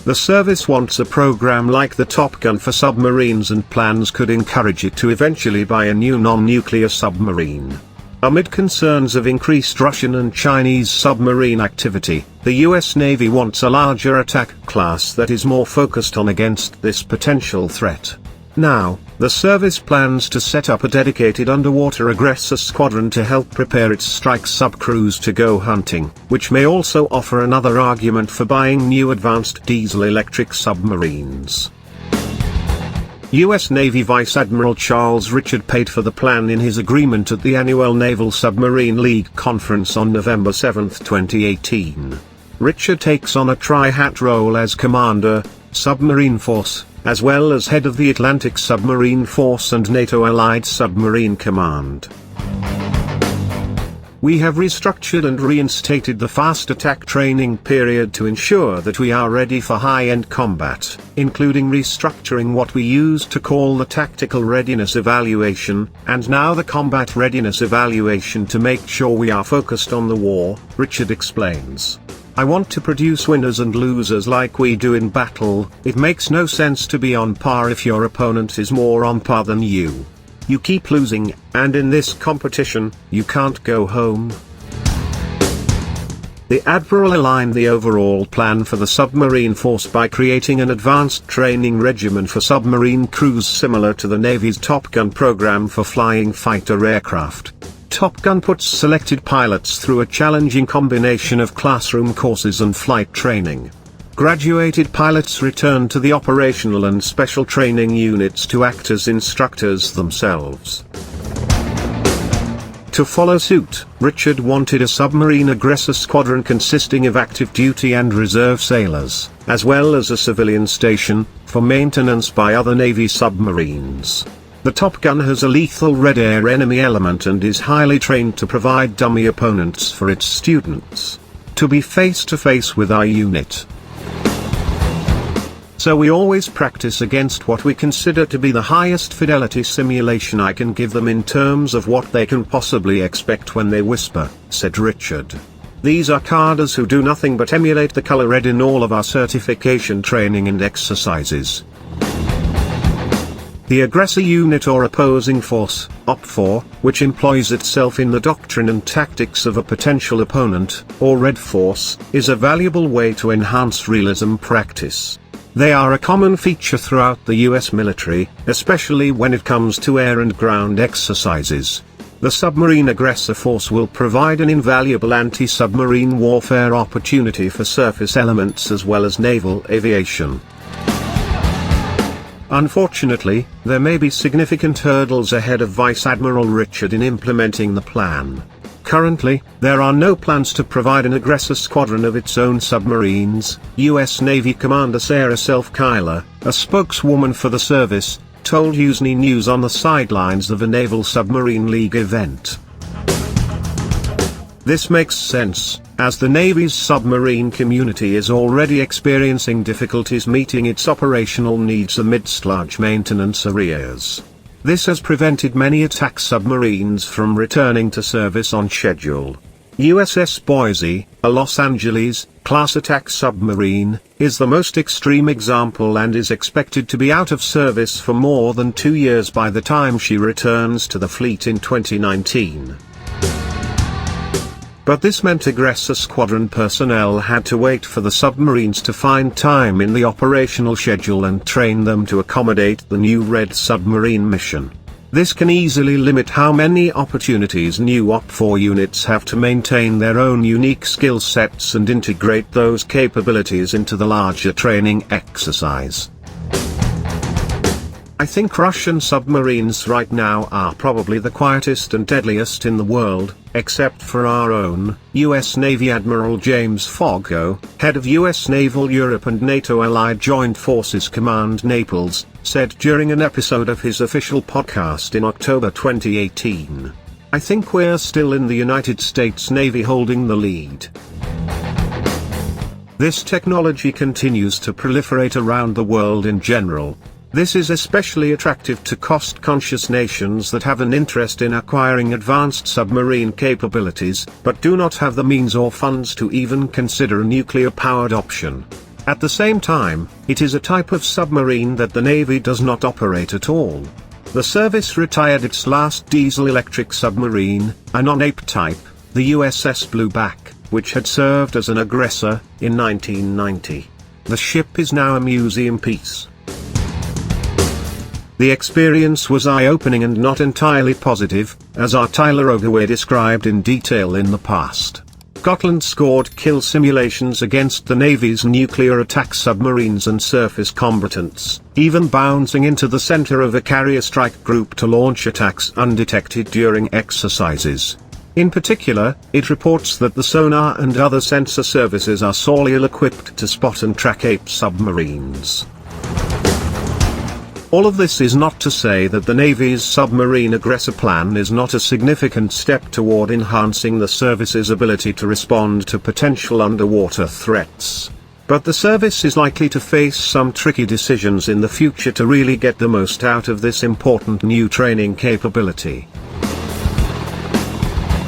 The service wants a program like the Top Gun for submarines, and plans could encourage it to eventually buy a new non-nuclear submarine. Amid concerns of increased Russian and Chinese submarine activity, the US Navy wants a larger attack class that is more focused on against this potential threat. Now, the service plans to set up a dedicated underwater aggressor squadron to help prepare its strike subcrews to go hunting, which may also offer another argument for buying new advanced diesel-electric submarines. U.S. Navy Vice Admiral Charles Richard paid for the plan in his agreement at the annual Naval Submarine League conference on November 7, 2018. Richard takes on a tri-hat role as Commander, Submarine Force, as well as head of the Atlantic Submarine Force and NATO Allied Submarine Command. We have restructured and reinstated the fast attack training period to ensure that we are ready for high-end combat, including restructuring what we used to call the tactical readiness evaluation, and now the combat readiness evaluation, to make sure we are focused on the war, Richard explains. I want to produce winners and losers like we do in battle. It makes no sense to be on par if your opponent is more on par than you. You keep losing, and in this competition, you can't go home. The Admiral aligned the overall plan for the submarine force by creating an advanced training regimen for submarine crews similar to the Navy's Top Gun program for flying fighter aircraft. Top Gun puts selected pilots through a challenging combination of classroom courses and flight training. Graduated pilots return to the operational and special training units to act as instructors themselves. To follow suit, Richard wanted a submarine aggressor squadron consisting of active duty and reserve sailors, as well as a civilian station, for maintenance by other Navy submarines. The Top Gun has a lethal red air enemy element and is highly trained to provide dummy opponents for its students to be face-to-face with our unit. So we always practice against what we consider to be the highest fidelity simulation I can give them in terms of what they can possibly expect when they whisper, said Richard. These are cadres who do nothing but emulate the color red in all of our certification training and exercises. The aggressor unit or opposing force, OPFOR, which employs itself in the doctrine and tactics of a potential opponent, or red force, is a valuable way to enhance realism practice. They are a common feature throughout the US military, especially when it comes to air and ground exercises. The submarine aggressor force will provide an invaluable anti-submarine warfare opportunity for surface elements as well as naval aviation. Unfortunately, there may be significant hurdles ahead of Vice Admiral Richard in implementing the plan. Currently, there are no plans to provide an aggressor squadron of its own submarines. U.S. Navy Commander Sarah Self-Kyler, a spokeswoman for the service, told Usenet News on the sidelines of a Naval Submarine League event. This makes sense, as the Navy's submarine community is already experiencing difficulties meeting its operational needs amidst large maintenance arrears. This has prevented many attack submarines from returning to service on schedule. USS Boise, a Los Angeles-class attack submarine, is the most extreme example and is expected to be out of service for more than 2 years by the time she returns to the fleet in 2019. But this meant aggressor squadron personnel had to wait for the submarines to find time in the operational schedule and train them to accommodate the new Red submarine mission. This can easily limit how many opportunities new OPFOR units have to maintain their own unique skill sets and integrate those capabilities into the larger training exercise. I think Russian submarines right now are probably the quietest and deadliest in the world, except for our own. U.S. Navy Admiral James Foggo, head of U.S. Naval Europe and NATO Allied Joint Forces Command Naples, said during an episode of his official podcast in October 2018. I think we're still in the United States Navy holding the lead. This technology continues to proliferate around the world in general. This is especially attractive to cost-conscious nations that have an interest in acquiring advanced submarine capabilities, but do not have the means or funds to even consider a nuclear-powered option. At the same time, it is a type of submarine that the Navy does not operate at all. The service retired its last diesel-electric submarine, a non-ape type, the USS Blueback, which had served as an aggressor, in 1990. The ship is now a museum piece. The experience was eye-opening and not entirely positive, as our Tyler Ogaway described in detail in the past. Scotland scored kill simulations against the Navy's nuclear attack submarines and surface combatants, even bouncing into the center of a carrier strike group to launch attacks undetected during exercises. In particular, it reports that the sonar and other sensor services are sorely ill-equipped to spot and track ape submarines. All of this is not to say that the Navy's submarine aggressor plan is not a significant step toward enhancing the service's ability to respond to potential underwater threats. But the service is likely to face some tricky decisions in the future to really get the most out of this important new training capability.